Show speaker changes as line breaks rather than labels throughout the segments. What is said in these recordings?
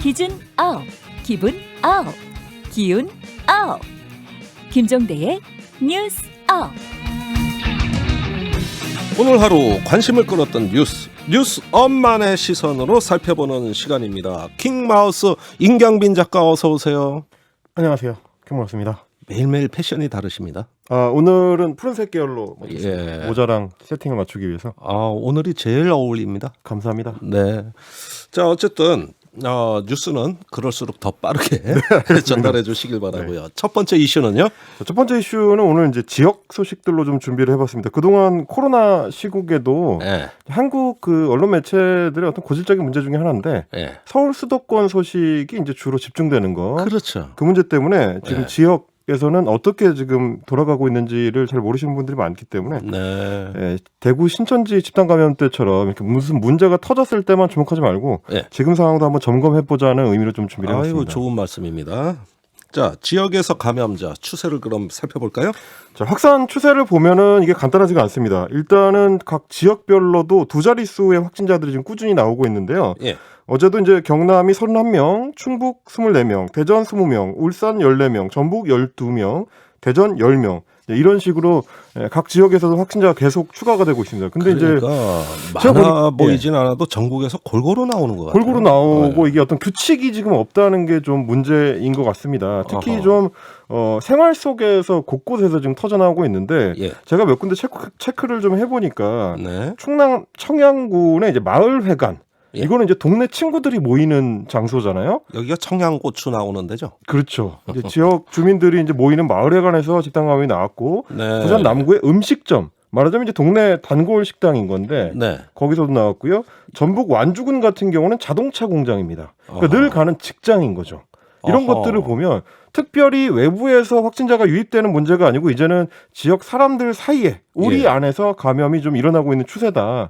기준 업, 기분 업, 기운 업. 김종대의 뉴스 업.
오늘 하루 관심을 끌었던 뉴스 업만의 시선으로 살펴보는 시간입니다. 킹마우스 임경빈 작가 어서 오세요.
안녕하세요. 킹마우스입니다.
매일매일 패션이 다르십니다.
오늘은 푸른색 계열로
예.
모자랑 세팅을 맞추기 위해서.
오늘이 제일 어울립니다.
감사합니다.
네. 자, 어쨌든 뉴스는 그럴수록 더 빠르게 전달해 주시길 바라고요. 첫 번째 이슈는요?
첫 번째 이슈는 오늘 이제 지역 소식들로 좀 준비를 해봤습니다. 그동안 코로나 시국에도 한국 그 언론 매체들의 어떤 고질적인 문제 중에 하나인데 서울 수도권 소식이 이제 주로 집중되는 거.
그렇죠.
그 문제 때문에 지금 지역에서는 어떻게 지금 돌아가고 있는지를 잘 모르시는 분들이 많기 때문에 대구 신천지 집단 감염 때처럼 이렇게 무슨 문제가 터졌을 때만 주목하지 말고 지금 상황도 한번 점검해보자는 의미로 좀 준비를 해봤습니다.
아이고, 좋은 말씀입니다. 자, 지역에서 감염자 추세를 그럼 살펴볼까요?
자, 확산 추세를 보면은 이게 간단하지가 않습니다. 일단은 각 지역별로도 두 자릿수의 확진자들이 지금 꾸준히 나오고 있는데요. 어제도 이제 경남이 31명, 충북 24명, 대전 20명, 울산 14명, 전북 12명, 대전 10명. 이런 식으로 각 지역에서도 확진자가 계속 추가가 되고 있습니다. 근데
그러니까
이제
많아 보이진 않아도 전국에서 골고루 나오는 것 같아요.
골고루 나오고 이게 어떤 규칙이 지금 없다는 게 좀 문제인 것 같습니다. 특히 좀 생활 속에서 곳곳에서 지금 터져나오고 있는데 제가 몇 군데 체크를 좀 해보니까 충남 청양군의 이제 마을회관 이거는 이제 동네 친구들이 모이는 장소잖아요.
여기가 청양고추 나오는 데죠.
그렇죠. 이제 지역 주민들이 이제 모이는 마을회관에서 집단 감염이 나왔고 부산 남구의 음식점 말하자면 이제 동네 단골 식당인 건데 거기서도 나왔고요. 전북 완주군 같은 경우는 자동차 공장입니다. 그러니까 늘 가는 직장인 거죠. 이런 것들을 보면 특별히 외부에서 확진자가 유입되는 문제가 아니고 이제는 지역 사람들 사이에 우리 안에서 감염이 좀 일어나고 있는 추세다.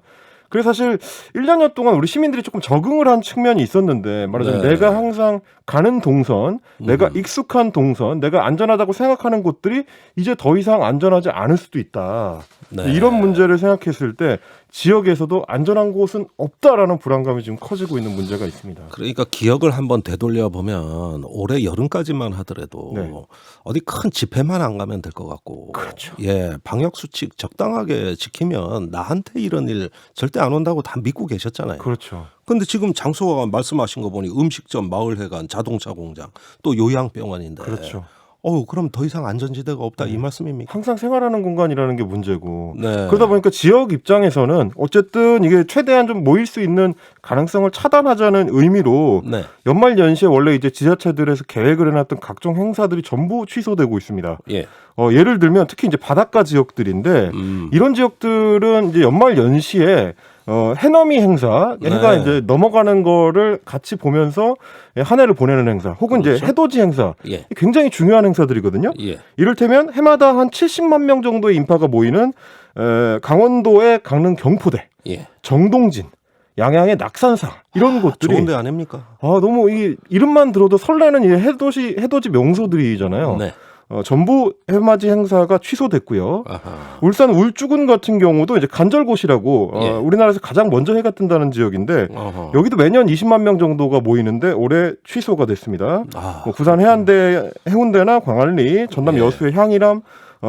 그래서 사실 1년여 동안 우리 시민들이 조금 적응을 한 측면이 있었는데 말하자면 내가 항상 가는 동선, 내가 익숙한 동선, 내가 안전하다고 생각하는 곳들이 이제 더 이상 안전하지 않을 수도 있다. 이런 문제를 생각했을 때 지역에서도 안전한 곳은 없다라는 불안감이 지금 커지고 있는 문제가 있습니다.
그러니까 기억을 한번 되돌려 보면 올해 여름까지만 하더라도 어디 큰 집회만 안 가면 될 것 같고, 방역 수칙 적당하게 지키면 나한테 이런 일 절대 안 온다고 다 믿고 계셨잖아요.
그렇죠.
근데 지금 장소가 말씀하신 거 보니 음식점, 마을회관, 자동차 공장, 또 요양병원인데.
그렇죠.
그럼 더 이상 안전지대가 없다 이 말씀입니까?
항상 생활하는 공간이라는 게 문제고 그러다 보니까 지역 입장에서는 어쨌든 이게 최대한 좀 모일 수 있는 가능성을 차단하자는 의미로 연말 연시에 원래 이제 지자체들에서 계획을 해놨던 각종 행사들이 전부 취소되고 있습니다. 예를 들면 특히 이제 바닷가 지역들인데 이런 지역들은 이제 연말 연시에 해넘이 행사, 해가 이제 넘어가는 거를 같이 보면서 한 해를 보내는 행사, 혹은 이제 해돋이 행사, 굉장히 중요한 행사들이거든요. 이를테면 해마다 한 70만 명 정도의 인파가 모이는 강원도의 강릉 경포대, 정동진, 양양의 낙산사 이런 곳들이
좋은 데 아닙니까?
너무 이 이름만 들어도 설레는 이 해돋이 명소들이잖아요. 전부 해맞이 행사가 취소됐고요. 울산 울주군 같은 경우도 이제 간절곶이라고 우리나라에서 가장 먼저 해가 뜬다는 지역인데 여기도 매년 20만 명 정도가 모이는데 올해 취소가 됐습니다. 부산 해안대 해운대나 광안리, 전남 여수의 향일암,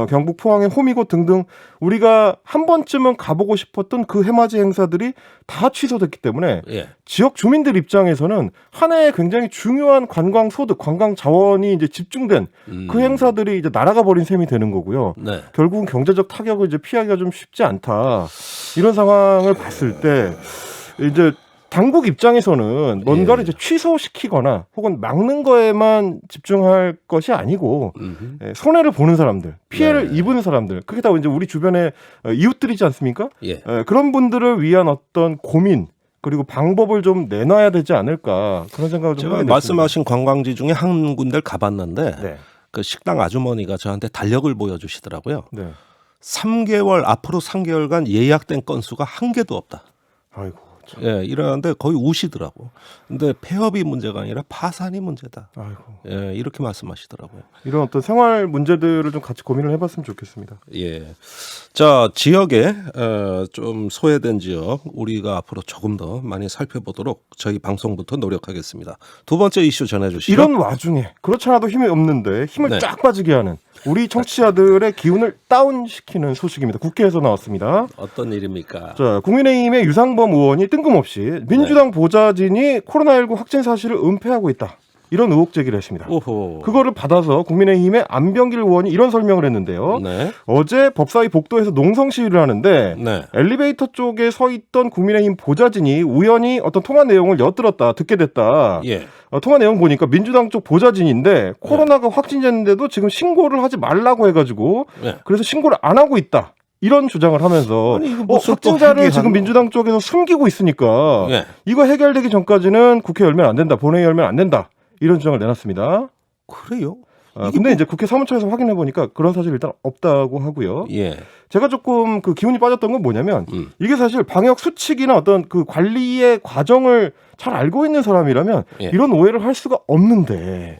경북 포항의 호미곶 등등 우리가 한 번쯤은 가보고 싶었던 그 해맞이 행사들이 다 취소됐기 때문에 지역 주민들 입장에서는 한 해에 굉장히 중요한 관광 소득, 관광 자원이 이제 집중된 그 행사들이 이제 날아가 버린 셈이 되는 거고요. 결국은 경제적 타격을 이제 피하기가 좀 쉽지 않다. 이런 상황을 봤을 때 이제 당국 입장에서는 뭔가를 이제 취소시키거나 혹은 막는 거에만 집중할 것이 아니고 손해를 보는 사람들, 피해를 입은 사람들, 그게 다 이제 우리 주변의 이웃들이지 않습니까? 그런 분들을 위한 어떤 고민 그리고 방법을 좀 내놔야 되지 않을까 그런 생각을 좀 하게 됐습니다.
말씀하신 관광지 중에 한 군데를 가봤는데 그 식당 아주머니가 저한테 달력을 보여주시더라고요. 3개월 앞으로 3개월간 예약된 건수가 한 개도 없다.
아이고. 그렇죠.
예, 일어나는데 거의 우시더라고. 근데 폐업이 문제가 아니라 파산이 문제다.
아이고.
예, 이렇게 말씀하시더라고요.
이런 어떤 생활 문제들을 좀 같이 고민을 해봤으면 좋겠습니다.
예. 자, 지역에 좀 소외된 지역 우리가 앞으로 조금 더 많이 살펴보도록 저희 방송부터 노력하겠습니다. 두 번째 이슈 전해주시죠.
이런 와중에 그렇지 않아도 힘이 없는데 힘을
네.
쫙 빠지게 하는 우리 청취자들의 기운을 다운시키는 소식입니다. 국회에서 나왔습니다.
어떤 일입니까?
자, 국민의힘의 유상범 의원이 뜬금없이 민주당 보좌진이 코로나19 확진 사실을 은폐하고 있다. 이런 의혹 제기를 했습니다.
오호.
그거를 받아서 국민의힘의 안병길 의원이 이런 설명을 했는데요.
네.
어제 법사위 복도에서 농성 시위를 하는데
네.
엘리베이터 쪽에 서 있던 국민의힘 보좌진이 우연히 어떤 통화 내용을 엿들었다, 듣게 됐다.
예.
통화 내용 보니까 민주당 쪽 보좌진인데 코로나가 확진됐는데도 지금 신고를 하지 말라고 해가지고
네.
그래서 신고를 안 하고 있다. 이런 주장을 하면서
아니, 이거 무슨
확진자를
또
지금 민주당 쪽에서 숨기고 있으니까
예.
이거 해결되기 전까지는 국회 열면 안 된다. 본회의 열면 안 된다. 이런 주장을 내놨습니다.
그래요?
근데 이제 국회 사무처에서 확인해 보니까 그런 사실 일단 없다고 하고요.
예.
제가 조금 그 기운이 빠졌던 건 뭐냐면 이게 사실 방역 수칙이나 어떤 그 관리의 과정을 잘 알고 있는 사람이라면
예.
이런 오해를 할 수가 없는데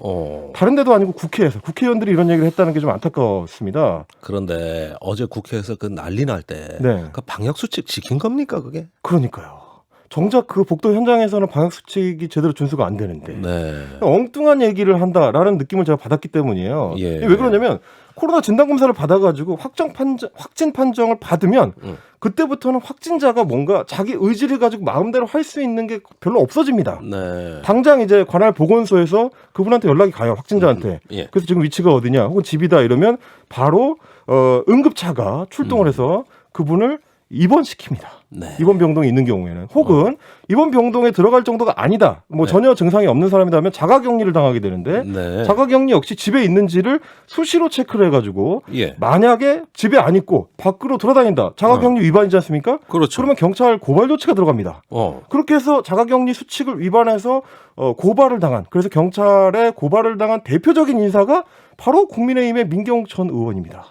다른 데도 아니고 국회에서 국회의원들이 이런 얘기를 했다는 게 좀 안타까웠습니다.
그런데 어제 국회에서 그 난리 날 때
네.
그 방역 수칙 지킨 겁니까 그게?
그러니까요. 정작 그 복도 현장에서는 방역 수칙이 제대로 준수가 안 되는데
네.
엉뚱한 얘기를 한다라는 느낌을 제가 받았기 때문이에요.
예.
왜 그러냐면 코로나 진단검사를 받아가지고 확진 판정을 받으면 그때부터는 확진자가 뭔가 자기 의지를 가지고 마음대로 할 수 있는 게 별로 없어집니다.
네.
당장 이제 관할 보건소에서 그분한테 연락이 가요. 확진자한테.
예.
그래서 지금 위치가 어디냐 혹은 집이다 이러면 바로 응급차가 출동을 해서 그분을 입원시킵니다.
네.
입원 병동에 있는 경우에는 혹은 입원 병동에 들어갈 정도가 아니다. 뭐
네.
전혀 증상이 없는 사람이라면 자가격리를 당하게 되는데
네.
자가격리 역시 집에 있는지를 수시로 체크를 해가지고
예.
만약에 집에 안 있고 밖으로 돌아다닌다. 자가격리 위반이지 않습니까?
그렇죠.
그러면 경찰 고발 조치가 들어갑니다. 그렇게 해서 자가격리 수칙을 위반해서 고발을 당한 그래서 경찰에 고발을 당한 대표적인 인사가 바로 국민의힘의 민경욱 전 의원입니다.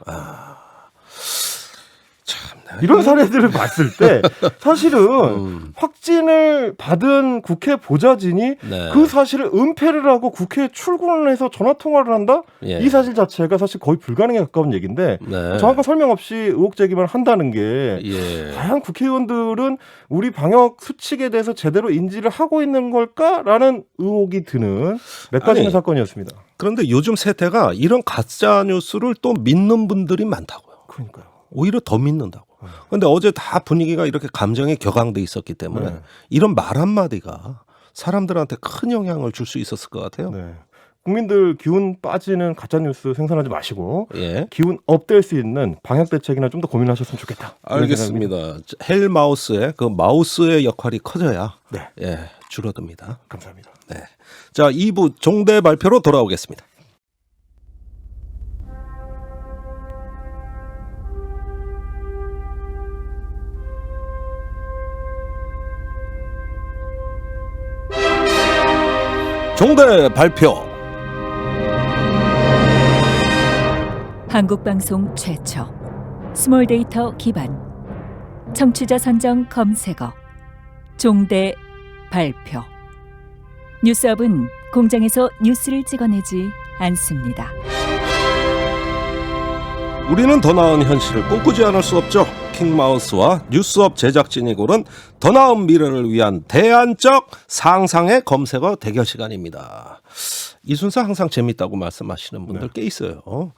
이런 사례들을 봤을 때 사실은 확진을 받은 국회 보좌진이
네.
그 사실을 은폐를 하고 국회에 출근을 해서 전화통화를 한다?
예.
이 사실 자체가 사실 거의 불가능에 가까운 얘기인데
네.
정확한 설명 없이 의혹 제기만 한다는 게
예.
과연 국회의원들은 우리 방역 수칙에 대해서 제대로 인지를 하고 있는 걸까라는 의혹이 드는 몇 가지의
아니,
사건이었습니다.
그런데 요즘 세태가 이런 가짜 뉴스를 또 믿는 분들이 많다고요.
그러니까요.
오히려 더 믿는다고. 근데 어제 다 분위기가 이렇게 감정에 격앙돼 있었기 때문에 이런 말 한마디가 사람들한테 큰 영향을 줄 수 있었을 것 같아요.
네. 국민들 기운 빠지는 가짜뉴스 생산하지 마시고
예.
기운 업될 수 있는 방역 대책이나 좀 더 고민하셨으면 좋겠다.
알겠습니다. 헬마우스의 그 마우스의 역할이 커져야
네.
예, 줄어듭니다.
감사합니다.
네. 자, 2부 종대 발표로 돌아오겠습니다. 종대 발표.
한국방송 최초 스몰 데이터 기반 청취자 선정 검색어 종대 발표. 뉴스업은 공장에서 뉴스를 찍어내지 않습니다.
우리는 더 나은 현실을 꿈꾸지 않을 수 없죠. 킹마우스와 뉴스업 제작진이 고른 더 나은 미래를 위한 대안적 상상의 검색어 대결 시간입니다. 이 순서 항상 재밌다고 말씀하시는 분들 꽤 있어요.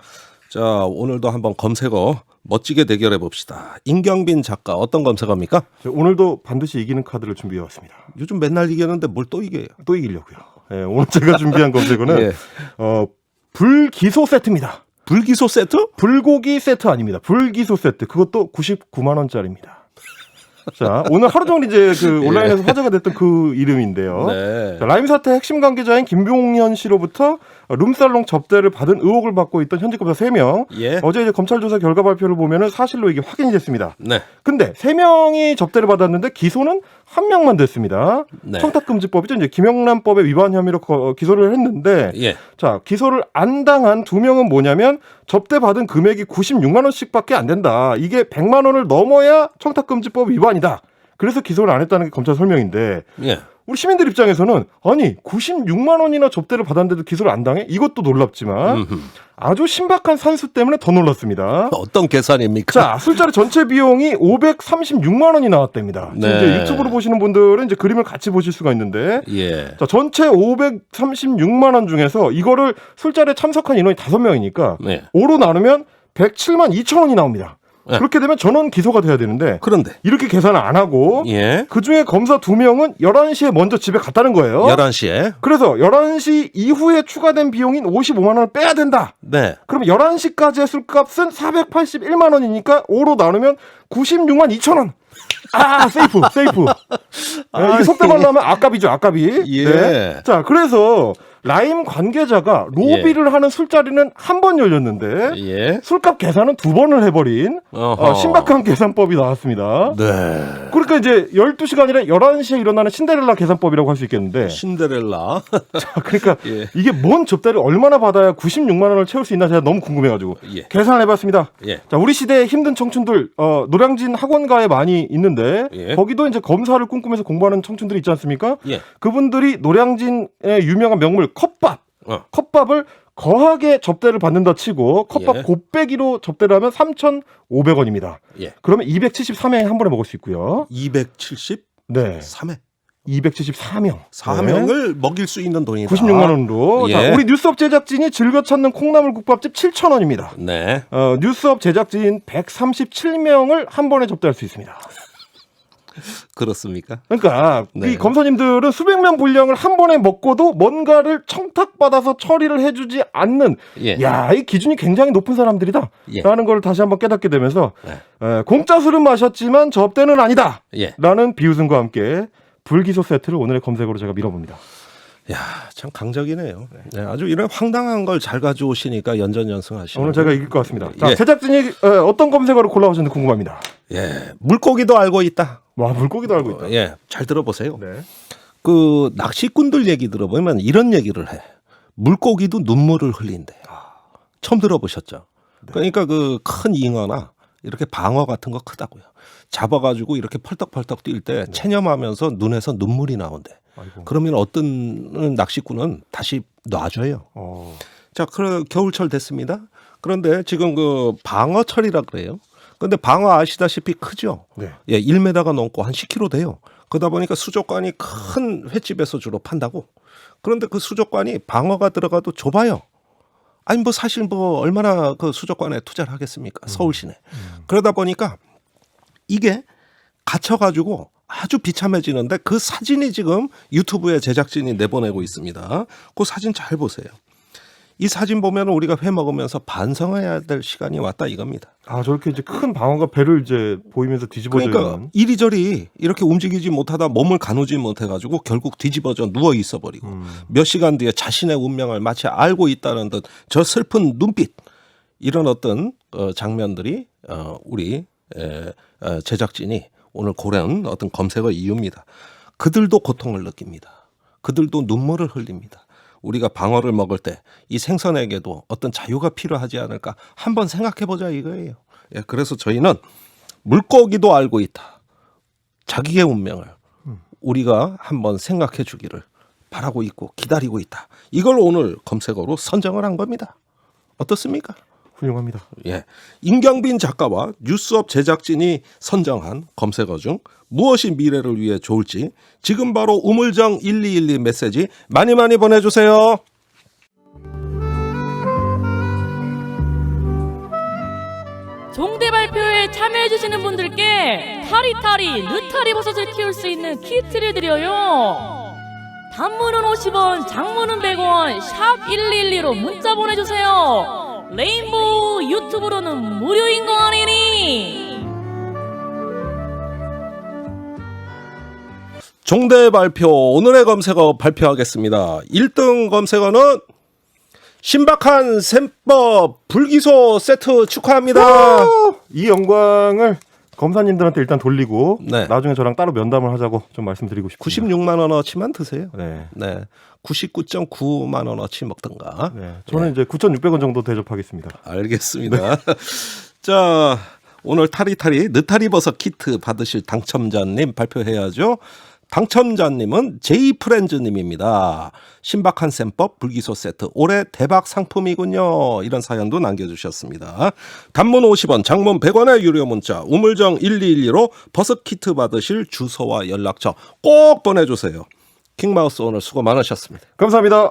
자, 오늘도 한번 검색어 멋지게 대결해 봅시다. 임경빈 작가 어떤 검색어입니까?
오늘도 반드시 이기는 카드를 준비해 왔습니다.
요즘 맨날 이기는데 뭘 또 이겨요?
또 이기려고요. 네, 오늘 제가 준비한 검색어는
예.
불기소 세트입니다.
불기소 세트?
불고기 세트 아닙니다. 불기소 세트. 그것도 99만 원짜리입니다. 자, 오늘 하루 종일 이제 그 온라인에서 화제가 됐던 그 이름인데요.
네.
자, 라임 사태 핵심 관계자인 김봉현 씨로부터 룸살롱 접대를 받은 의혹을 받고 있던 현직 검사 3명.
예.
어제 이제 검찰 조사 결과 발표를 보면은 사실로 이게 확인이 됐습니다.
네.
근데 3명이 접대를 받았는데 기소는 1명만 됐습니다.
네.
청탁금지법이죠. 이제 김영란법에 위반 혐의로 기소를 했는데
예.
자, 기소를 안 당한 2명은 뭐냐면 접대받은 금액이 96만 원씩밖에 안 된다. 이게 100만 원을 넘어야 청탁금지법 위반이다. 그래서 기소를 안 했다는 게 검찰 설명인데
예.
우리 시민들 입장에서는 아니 96만 원이나 접대를 받았는데도 기소를 안 당해? 이것도 놀랍지만 아주 신박한 산수 때문에 더 놀랐습니다.
어떤 계산입니까?
자, 술자리 전체 비용이 536만 원이 나왔답니다.
네.
이제 유튜브로 보시는 분들은 이제 그림을 같이 보실 수가 있는데
예.
자, 전체 536만 원 중에서 이거를 술자리에 참석한 인원이 5명이니까
네.
5로 나누면 107만 2천 원이 나옵니다.
네.
그렇게 되면 전원 기소가 돼야 되는데
그런데
이렇게 계산을 안 하고
예.
그중에 검사 2명은 11시에 먼저 집에 갔다는 거예요.
11시에
그래서 11시 이후에 추가된 비용인 55만 원을 빼야 된다.
네.
그럼 11시까지의 술값은 481만 원이니까 5로 나누면 96만 2천 원. 아, 세이프. 이게 속된 말로 하면 아깝이죠, 아깝이.
예.
네. 자, 그래서 라임 관계자가 로비를 하는 술자리는 한 번 열렸는데
예.
술값 계산은 2번을 해버린 신박한 계산법이 나왔습니다.
네.
그러니까 이제 12시가 아니라 11시에 일어나는 신데렐라 계산법이라고 할 수 있겠는데
신데렐라.
자, 그러니까
예.
이게 뭔 접대를 얼마나 받아야 96만 원을 채울 수 있나 제가 너무 궁금해가지고
예.
계산을 해봤습니다.
예.
자, 우리 시대의 힘든 청춘들 노량진 학원가에 많이 있는데
예.
거기도 이제 검사를 꿈꾸면서 공부하는 청춘들이 있지 않습니까?
예.
그분들이 노량진의 유명한 명물 컵밥을 거하게 접대를 받는다 치고 컵밥
예.
곱빼기로 접대를 하면 3,500원입니다.
예.
그러면 273회 한 번에 먹을 수 있고요.
273회.
네. 274명.
4명을 먹일 수 있는 돈이다.
96만 원으로.
예.
자, 우리 뉴스업 제작진이 즐겨 찾는 콩나물 국밥집 7,000원입니다.
네.
뉴스업 제작진 137명을 한 번에 접대할 수 있습니다.
그렇습니까?
그러니까
네.
이 검사님들은 수백 명 분량을 한 번에 먹고도 뭔가를 청탁받아서 처리를 해주지 않는
예.
야, 이 기준이 굉장히 높은 사람들이다
예.
라는 걸 다시 한번 깨닫게 되면서
네.
공짜 술은 마셨지만 접대는 아니다
예.
라는 비웃음과 함께 불기소 세트를 오늘의 검색어로 제가 밀어봅니다.
야, 참 강적이네요. 네, 아주 이런 황당한 걸 잘 가져오시니까 연전연승하시네요.
오늘 제가 이길 것 같습니다. 자,
예.
제작진이 어떤 검색어를 골라오셨는지 궁금합니다.
예, 물고기도 알고 있다.
와, 물고기도 알고 있다.
예, 잘 들어보세요.
네.
그 낚시꾼들 얘기 들어보면 이런 얘기를 해. 물고기도 눈물을 흘린대. 처음 들어보셨죠?
네.
그러니까 그 큰 잉어나 이렇게 방어 같은 거 크다고요. 잡아가지고 이렇게 펄떡펄떡 뛸 때 체념하면서 눈에서 눈물이 나온대.
아이고.
그러면 어떤 낚시꾼은 다시 놔줘요. 자, 겨울철 됐습니다. 그런데 지금 그 방어철이라 그래요. 근데 방어 아시다시피 크죠.
네.
예, 1m가 넘고 한 10kg 돼요. 그러다 보니까 수족관이 큰 횟집에서 주로 판다고. 그런데 그 수족관이 방어가 들어가도 좁아요. 아니 뭐 사실 뭐 얼마나 그 수족관에 투자를 하겠습니까? 서울시내. 그러다 보니까 이게 갇혀가지고 아주 비참해지는데 그 사진이 지금 유튜브에 제작진이 내보내고 있습니다. 그 사진 잘 보세요. 이 사진 보면 우리가 회 먹으면서 반성해야 될 시간이 왔다 이겁니다.
아, 저렇게 이제 큰 방어가 배를 이제 보이면서 뒤집어지는.
그러니까 이리저리 이렇게 움직이지 못하다 몸을 가누지 못해가지고 결국 뒤집어져 누워 있어 버리고 몇 시간 뒤에 자신의 운명을 마치 알고 있다는 듯 저 슬픈 눈빛 이런 어떤 장면들이 우리 제작진이 오늘 고른 어떤 검색어 이유입니다. 그들도 고통을 느낍니다. 그들도 눈물을 흘립니다. 우리가 방어를 먹을 때 이 생선에게도 어떤 자유가 필요하지 않을까 한번 생각해보자 이거예요. 예, 그래서 저희는 물고기도 알고 있다. 자기의 운명을 우리가 한번 생각해 주기를 바라고 있고 기다리고 있다. 이걸 오늘 검색어로 선정을 한 겁니다. 어떻습니까?
훌륭합니다.
예, 임경빈 작가와 뉴스업 제작진이 선정한 검색어 중 무엇이 미래를 위해 좋을지 지금 바로 우물정 1212 메시지 많이 보내주세요.
종대 발표에 참여해주시는 분들께 타리타리 느타리 버섯을 키울 수 있는 키트를 드려요. 단문은 50원, 장문은 100원, 샵 1212로 문자 보내주세요. 레인보우 유튜브로는 무료인 거 아니니?
종대 발표 오늘의 검색어 발표하겠습니다. 1등 검색어는 신박한 셈법 불기소 세트 축하합니다.
이 영광을 검사님들한테 일단 돌리고
네.
나중에 저랑 따로 면담을 하자고 좀 말씀드리고 싶습니다.
96만 원어치만 드세요.
네.
네. 99.9만 원어치 먹든가.
네. 저는 이제 9,600원 정도 대접하겠습니다.
알겠습니다. 자, 오늘 타리타리 느타리 버섯 키트 받으실 당첨자님 발표해야죠. 당첨자님은 제이프렌즈님입니다. 신박한 셈법 불기소 세트 올해 대박 상품이군요. 이런 사연도 남겨주셨습니다. 단문 50원, 장문 100원의 유료 문자 우물정 1212로 버섯 키트 받으실 주소와 연락처 꼭 보내주세요. 킹마우스 오늘 수고 많으셨습니다.
감사합니다.